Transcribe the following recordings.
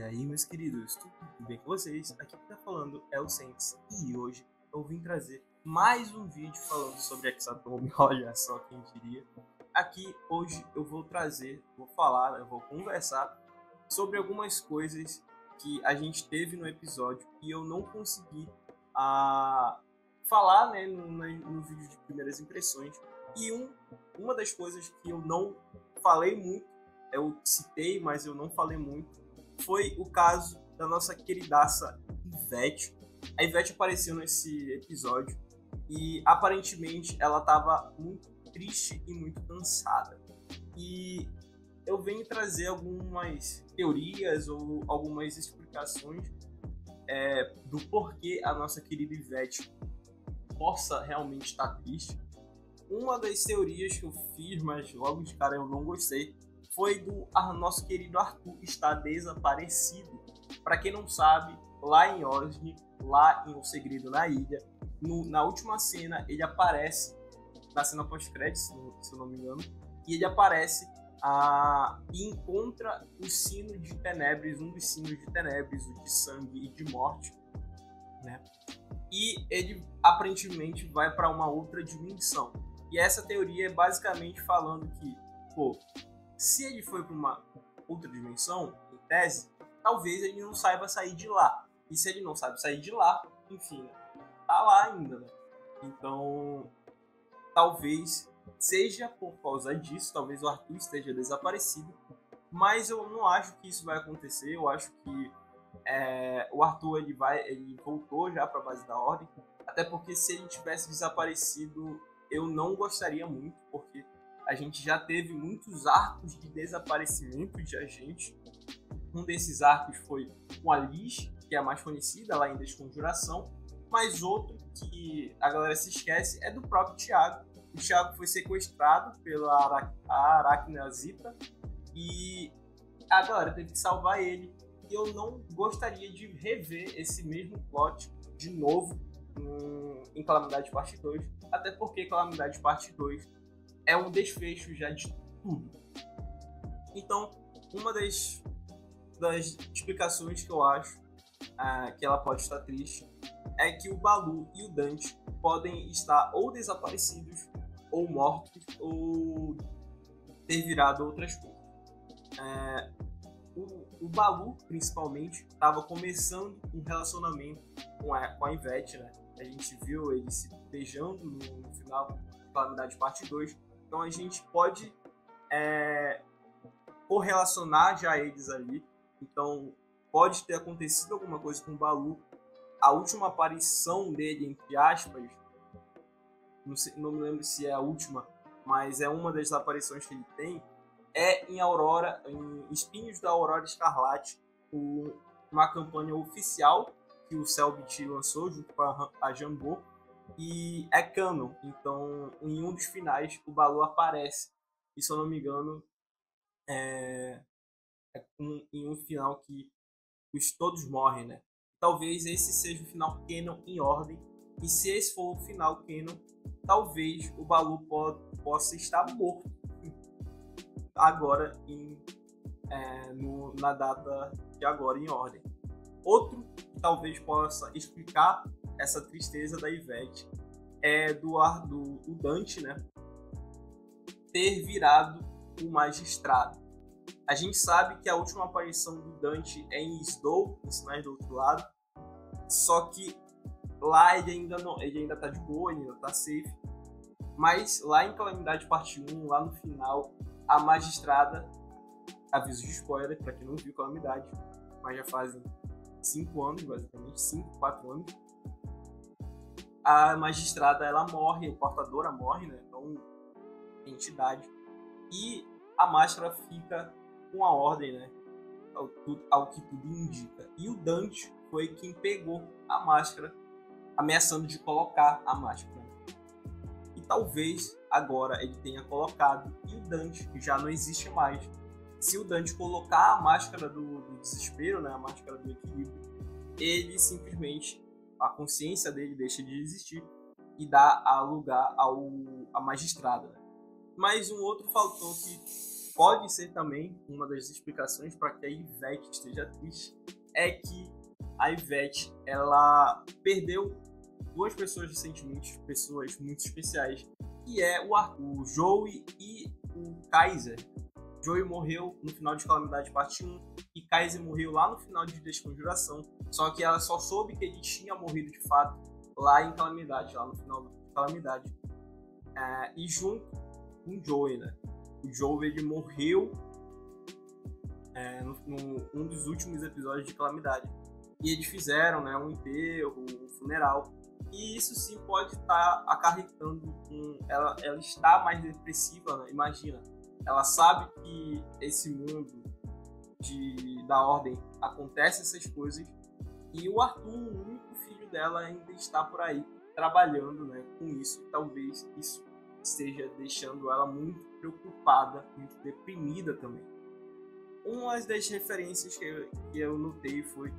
aí, meus queridos, tudo bem com vocês? Aqui quem tá falando é o Sens e hoje eu vim trazer mais um vídeo falando sobre Hexatome. Olha só quem diria. Aqui hoje eu vou falar, eu vou conversar sobre algumas coisas que a gente teve no episódio e eu não consegui falar, né, no vídeo de primeiras impressões. E uma das coisas que eu não falei muito, eu citei, mas eu não falei muito, foi o caso da nossa queridaça Ivete. A Ivete apareceu nesse episódio e aparentemente ela estava muito triste e muito cansada. E eu venho trazer algumas teorias ou algumas explicações do porquê a nossa querida Ivete possa realmente estar triste. Uma das teorias que eu fiz, mas logo de cara eu não gostei, foi do nosso querido Arthur estar desaparecido. Para quem não sabe, lá em Osni, lá em O Segredo na Ilha, na última cena ele aparece, na cena pós-créditos, se eu não me engano, e ele aparece e encontra o sino de Tenebres, um dos sinos de Tenebres, o de sangue e de morte, né? E ele aparentemente vai para uma outra dimensão. E essa teoria é basicamente falando que, se ele foi para uma outra dimensão, em tese, talvez ele não saiba sair de lá. E se ele não sabe sair de lá, enfim, tá lá ainda, né? Então, talvez seja por causa disso, talvez o Arthur esteja desaparecido, mas eu não acho que isso vai acontecer. Eu acho que o Arthur ele voltou já para a base da Ordem, até porque se ele tivesse desaparecido, eu não gostaria muito, porque a gente já teve muitos arcos de desaparecimento de agentes. Um desses arcos foi com a Liz, que é a mais conhecida lá em Desconjuração, mas outro que a galera se esquece é do próprio Thiago. O Thiago foi sequestrado pela Aracnazita e a galera teve que salvar ele. E eu não gostaria de rever esse mesmo plot de novo em Calamidade Parte 2, até porque Calamidade Parte 2 é um desfecho já de tudo. Então, uma das explicações que eu acho que ela pode estar triste é que o Balu e o Dante podem estar ou desaparecidos, ou mortos, ou ter virado outras coisas. O Balu, principalmente, estava começando um relacionamento com a Ivete, né? A gente viu ele se beijando no final de Calamidade Parte 2. Então a gente pode correlacionar já eles ali. Então pode ter acontecido alguma coisa com o Balu. A última aparição dele, entre aspas, não me lembro se é a última, mas é uma das aparições que ele tem, é em Espinhos da Aurora Escarlate, uma campanha oficial que o Selbit lançou junto com a Jambô, e é canon. Então, em um dos finais, o Balu aparece. E, se eu não me engano, em um final que todos morrem, né? Talvez esse seja o final canon em Ordem. E se esse for o final canon, talvez o Balu possa estar morto agora na data de agora em Ordem. Outro que talvez possa explicar essa tristeza da Ivete é do Dante, né, ter virado o magistrado. A gente sabe que a última aparição do Dante é em Snow, em Sinais do Outro Lado, só que lá ele ainda tá de boa, ele ainda tá safe, mas lá em Calamidade Parte 1, lá no final, a magistrada, aviso de spoiler para quem não viu Calamidade, mas já fazem 5 anos, basicamente, 4 anos, a magistrada ela morre, a portadora morre, né? Então, entidade, e a máscara fica com a Ordem, né? Ao que tudo indica. E o Dante foi quem pegou a máscara, ameaçando de colocar a máscara. E talvez agora ele tenha colocado e o Dante já não existe mais. Se o Dante colocar a máscara do desespero, né, a máscara do equilíbrio, ele simplesmente, a consciência dele deixa de existir e dá lugar à magistrada. Né? Mas um outro fator que pode ser também uma das explicações para que a Ivete esteja triste, é que a Ivete, ela perdeu duas pessoas recentemente, pessoas muito especiais, que é o Joey e o Kaiser. Joey morreu no final de Calamidade Parte 1 e Kaiser morreu lá no final de Desconjuração, só que ela só soube que ele tinha morrido de fato lá em Calamidade, lá no final de Calamidade. E junto com o Joey, né? O Joey, ele morreu um dos últimos episódios de Calamidade. E eles fizeram, né, um enterro, um funeral. E isso sim pode estar acarretando ela está mais depressiva, né? Imagina, ela sabe que esse mundo da Ordem acontece essas coisas e o Arthur, o único filho dela, ainda está por aí trabalhando, né, com isso. E talvez isso esteja deixando ela muito preocupada, muito deprimida também. Uma das referências que eu notei foi,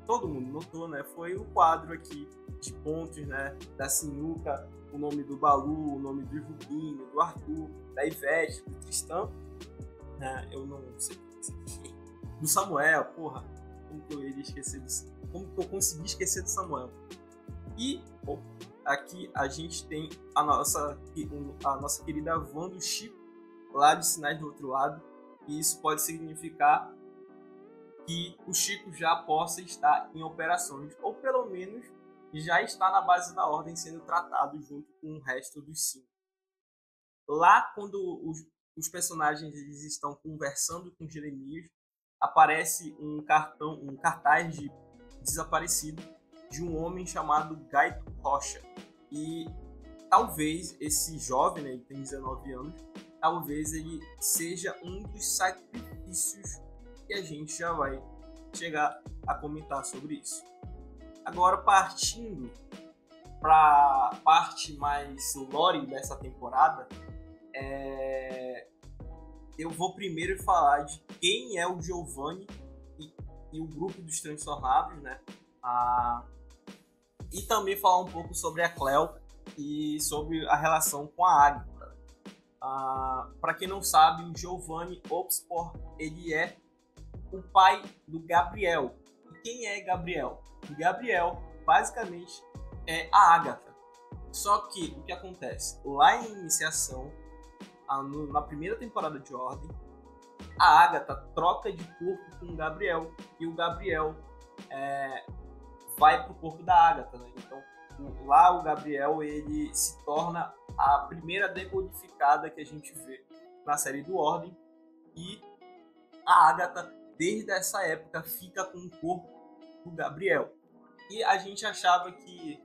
todo mundo notou, né, foi o quadro aqui de pontos, né, da Sinuca, o nome do Balu, o nome do Rubinho, do Arthur, da Ivete, do Tristan, eu não sei do Samuel, porra, como que eu consegui esquecer do Samuel? E aqui a gente tem a nossa querida Van do Chico, lá de Sinais do Outro Lado, e isso pode significar que o Chico já possa estar em operações, ou pelo menos já está na base da Ordem sendo tratado junto com o resto dos 5. Lá, quando os personagens eles estão conversando com Jeremias, aparece um cartaz de desaparecido de um homem chamado Gaito Rocha. E talvez esse jovem, né, ele tem 19 anos, talvez ele seja um dos sacrifícios que a gente já vai chegar a comentar sobre isso. Agora, partindo para a parte mais lore dessa temporada, eu vou primeiro falar de quem é o Giovanni e o grupo dos Transtornados, né? E também falar um pouco sobre a Cleo e sobre a relação com a Agatha. Para quem não sabe, o Giovanni Obspor, ele é o pai do Gabriel. E quem é Gabriel? O Gabriel, basicamente, é a Agatha. Só que o que acontece? Lá em Iniciação, na primeira temporada de Ordem, a Agatha troca de corpo com o Gabriel e o Gabriel vai pro corpo da Agatha, né? Então lá o Gabriel ele se torna a primeira decodificada que a gente vê na série do Ordem, e a Agatha desde essa época fica com o corpo do Gabriel. E a gente achava que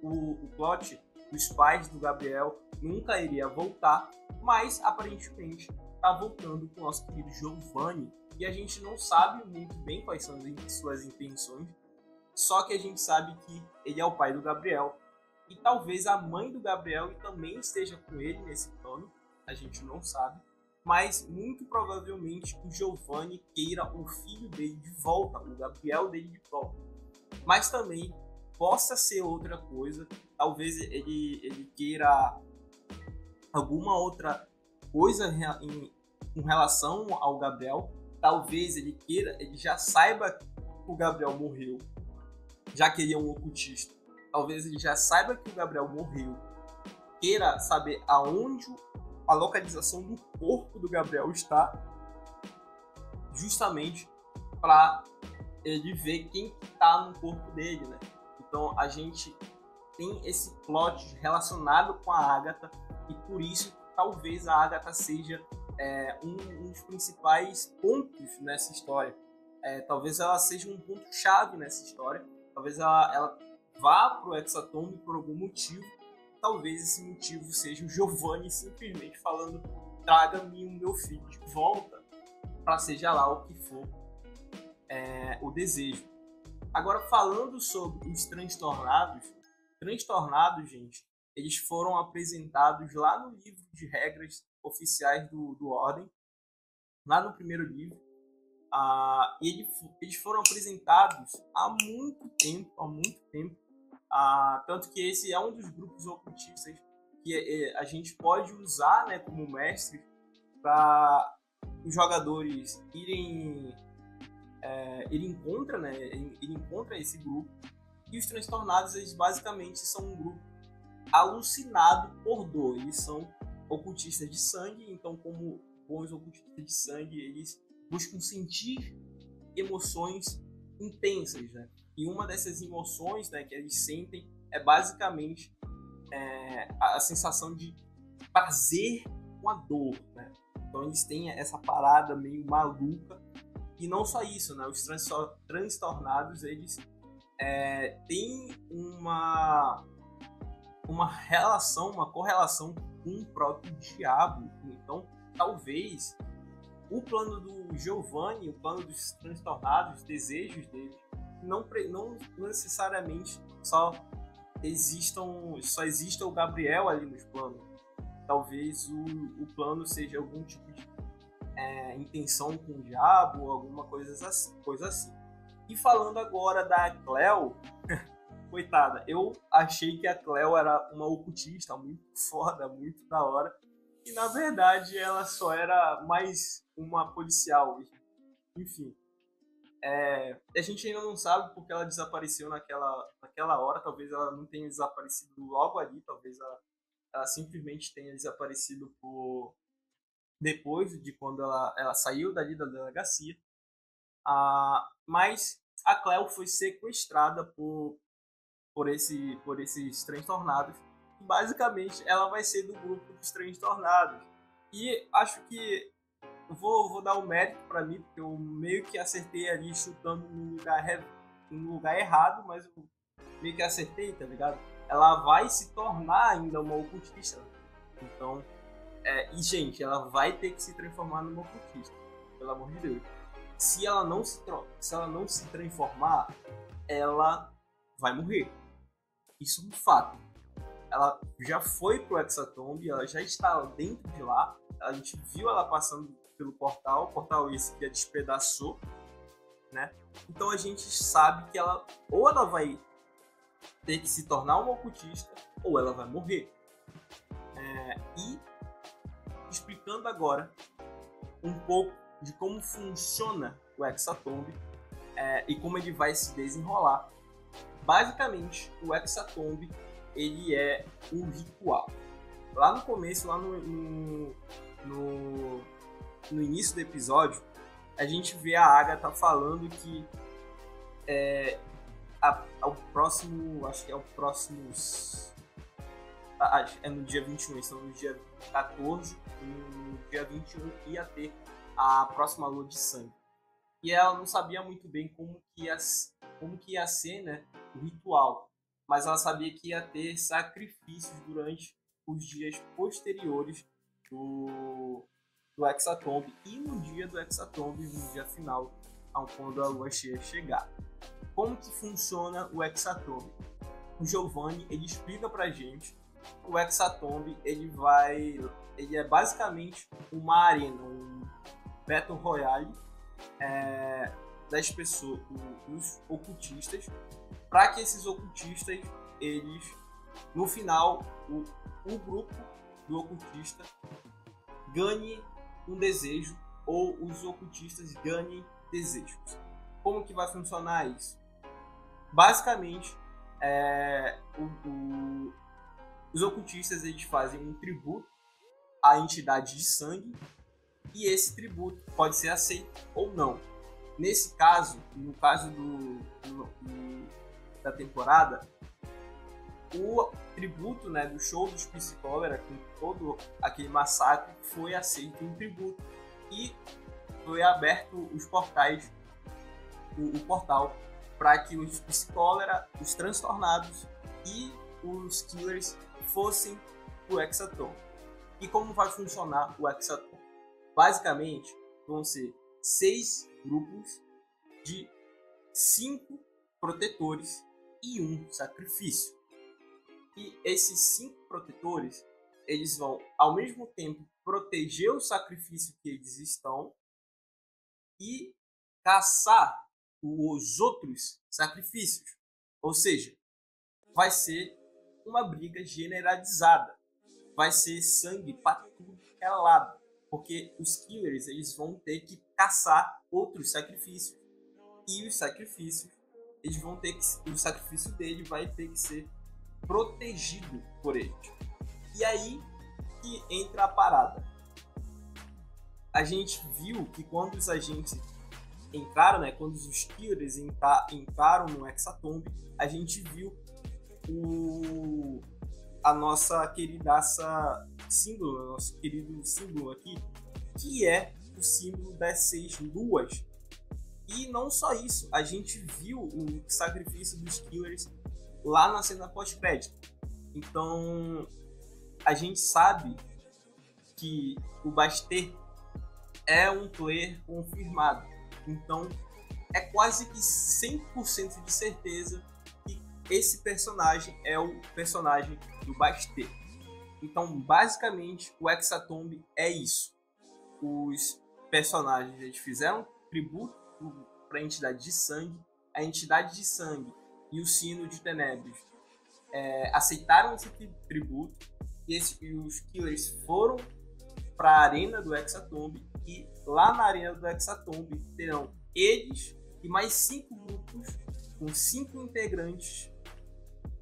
o plot dos pais do Gabriel nunca iria voltar, mas aparentemente está voltando com o nosso querido Giovanni, e a gente não sabe muito bem quais são as suas intenções, só que a gente sabe que ele é o pai do Gabriel, e talvez a mãe do Gabriel também esteja com ele nesse plano, a gente não sabe, mas muito provavelmente o Giovanni queira o filho dele de volta, o Gabriel dele de volta, mas também possa ser outra coisa, talvez ele queira alguma outra coisa com relação ao Gabriel, talvez ele já saiba que o Gabriel morreu, já que ele é um ocultista, talvez ele já saiba que o Gabriel morreu, queira saber aonde a localização do corpo do Gabriel está, justamente para ele ver quem está no corpo dele, né? Então a gente tem esse plot relacionado com a Agatha, e por isso talvez a Agatha seja um dos principais pontos nessa história. Talvez ela seja um ponto-chave nessa história. Talvez ela vá para o Hexatombe por algum motivo. Talvez esse motivo seja o Giovanni simplesmente falando: traga-me o meu filho de volta, para seja lá o que for o desejo. Agora, falando sobre os transtornados, gente, eles foram apresentados lá no livro de regras oficiais do Ordem, lá no primeiro livro. E eles foram apresentados há muito tempo. Tanto que esse é um dos grupos ocultistas que a gente pode usar, né, como mestre para os jogadores irem contra, né? Irem contra esse grupo. E os transtornados, eles basicamente são um grupo alucinado por dor. Eles são ocultistas de sangue, então, como bons ocultistas de sangue, eles buscam sentir emoções intensas, né? E uma dessas emoções, né, que eles sentem é basicamente a sensação de prazer com a dor, né? Então eles têm essa parada meio maluca. E não só isso, né? Os transtornados, eles têm uma relação, uma correlação com o próprio diabo. Então, talvez o plano do Giovanni, o plano dos transtornados, os desejos deles, não necessariamente só exista o Gabriel ali nos planos. Talvez o plano seja algum tipo de intenção com o diabo ou alguma coisa assim. E falando agora da Cleo, coitada, eu achei que a Cleo era uma ocultista muito foda, muito da hora. E na verdade ela só era mais uma policial. Enfim. A gente ainda não sabe porque ela desapareceu naquela hora. Talvez ela não tenha desaparecido logo ali. Talvez ela simplesmente tenha desaparecido depois de quando ela saiu dali da delegacia. Mas a Cleo foi sequestrada por esses transtornados. E basicamente ela vai ser do grupo dos transtornados. E acho que eu vou dar o mérito para mim, porque eu meio que acertei ali chutando no lugar errado, mas eu meio que acertei, tá ligado? Ela vai se tornar ainda uma ocultista. Então, e gente, ela vai ter que se transformar numa ocultista, pelo amor de Deus. Se ela não se transformar, ela vai morrer. Isso é um fato. Ela já foi pro Hexatomb, ela já está dentro de lá. A gente viu ela passando pelo portal esse que a despedaçou, né? Então a gente sabe que ela vai ter que se tornar uma ocultista ou ela vai morrer. E explicando agora um pouco de como funciona o Hexatomb e como ele vai se desenrolar. Basicamente, o Hexatomb ele é um ritual. Lá no começo, lá no início do episódio, a gente vê a Agatha falando que o próximo, acho que é o próximo, é no dia 21, então no dia 14, no dia 21 ia ter a próxima lua de sangue. E ela não sabia muito bem como que ia ser, né, o ritual, mas ela sabia que ia ter sacrifícios durante os dias posteriores do Hexatomb e no dia do Hexatomb, no dia final, quando a lua cheia chegar. Como que funciona o Hexatomb? O Giovanni, ele explica pra gente. O Hexatomb, ele é basicamente uma arena, um Battle Royale das pessoas, dos ocultistas, para que esses ocultistas, eles, no final, o grupo do ocultista ganhe um desejo ou os ocultistas ganhem desejos. Como que vai funcionar isso? Basicamente, os ocultistas eles fazem um tributo à entidade de sangue e esse tributo pode ser aceito ou não. Nesse caso, no caso da temporada, o tributo, né, do show dos Psicólera, com todo aquele massacre, foi aceito em tributo e foi aberto os portais, o portal, para que os Psicólera, os transtornados e os killers fossem o Hexatomb. E como vai funcionar o Hexatomb? Basicamente, vão ser 6 grupos de 5 protetores e 1 sacrifício. E esses 5 protetores, eles vão, ao mesmo tempo, proteger o sacrifício que eles estão e caçar os outros sacrifícios. Ou seja, vai ser uma briga generalizada. Vai ser sangue para tudo que é lado. Porque os killers, eles vão ter que caçar outros sacrifícios. E os sacrifícios, eles vão ter que... O sacrifício dele vai ter que ser protegido por eles. E aí que entra a parada. A gente viu que quando os agentes entraram, né, quando os killers entraram no Hexatomb, a gente viu a nossa queridaça símbolo, nosso querido símbolo aqui, que é o símbolo das 6 luas. E não só isso, a gente viu o sacrifício dos killers lá na cena pós-crédito. Então, a gente sabe que o Bastet é um player confirmado. Então, é quase que 100% de certeza que esse personagem é o personagem do Bastet. Então, basicamente, o Hexatomb é isso. Os personagens, eles fizeram tributo para a entidade de sangue. A entidade de sangue e o Sino de Tenebrios aceitaram esse tributo. E os killers foram para a arena do Hexatomb. E lá na arena do Hexatomb terão eles e mais 5 grupos com 5 integrantes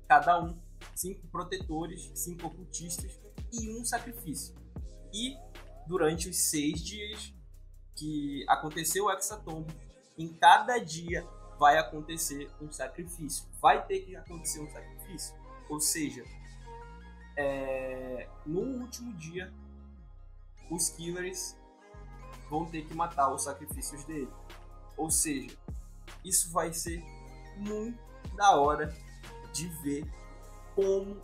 cada um, 5 protetores, 5 ocultistas e um sacrifício. E durante os 6 dias que aconteceu o Hexatomb, em cada dia vai acontecer um sacrifício. Vai ter que acontecer um sacrifício. Ou seja, no último dia, os killers vão ter que matar os sacrifícios dele. Ou seja, isso vai ser muito da hora de ver como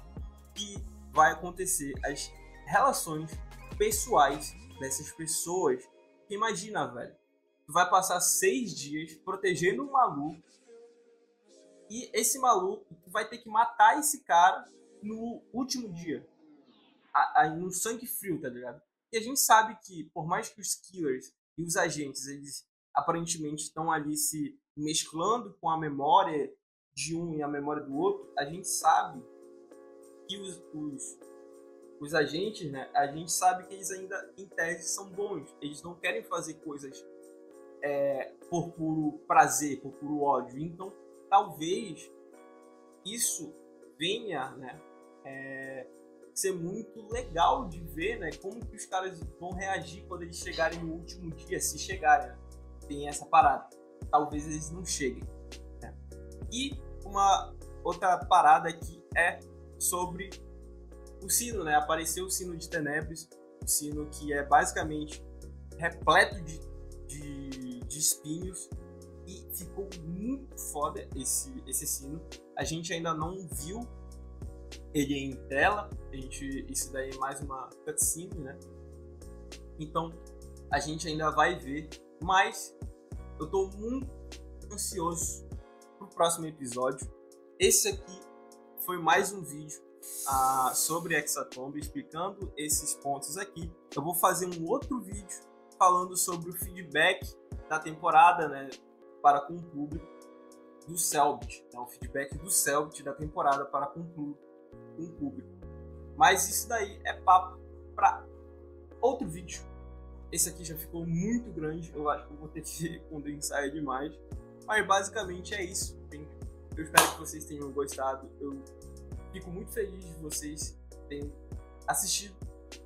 que vai acontecer as relações pessoais dessas pessoas. Porque imagina, velho, tu vai passar 6 dias protegendo um maluco e esse maluco, tu vai ter que matar esse cara no último dia. No sangue frio, tá ligado? E a gente sabe que, por mais que os killers e os agentes, eles aparentemente estão ali se mesclando com a memória de um e a memória do outro, a gente sabe que os agentes, né, a gente sabe que eles ainda, em tese, são bons. Eles não querem fazer coisas por puro prazer, por puro ódio. Então, talvez isso venha, né, ser muito legal de ver, né, como que os caras vão reagir quando eles chegarem no último dia, se chegarem, né? Tem essa parada. Talvez eles não cheguem, né? E uma outra parada aqui é sobre o sino, né? Apareceu o sino de Tenebrios, o sino que é basicamente repleto de espinhos, e ficou muito foda esse sino. A gente ainda não viu ele em tela, isso daí é mais uma cutscene, né? Então a gente ainda vai ver, mas eu tô muito ansioso pro próximo episódio. Esse aqui foi mais um vídeo sobre Hexatomb, explicando esses pontos aqui. Eu vou fazer um outro vídeo falando sobre o feedback da temporada, né, para com o público do Cellbit, né, o feedback do Cellbit da temporada para com o público. Mas isso daí é papo para outro vídeo. Esse aqui já ficou muito grande, eu acho que eu vou ter que condensar ele demais. Mas basicamente é isso. Eu espero que vocês tenham gostado. Eu fico muito feliz de vocês terem assistido.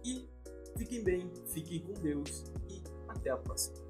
E fiquem bem, fiquem com Deus e até a próxima.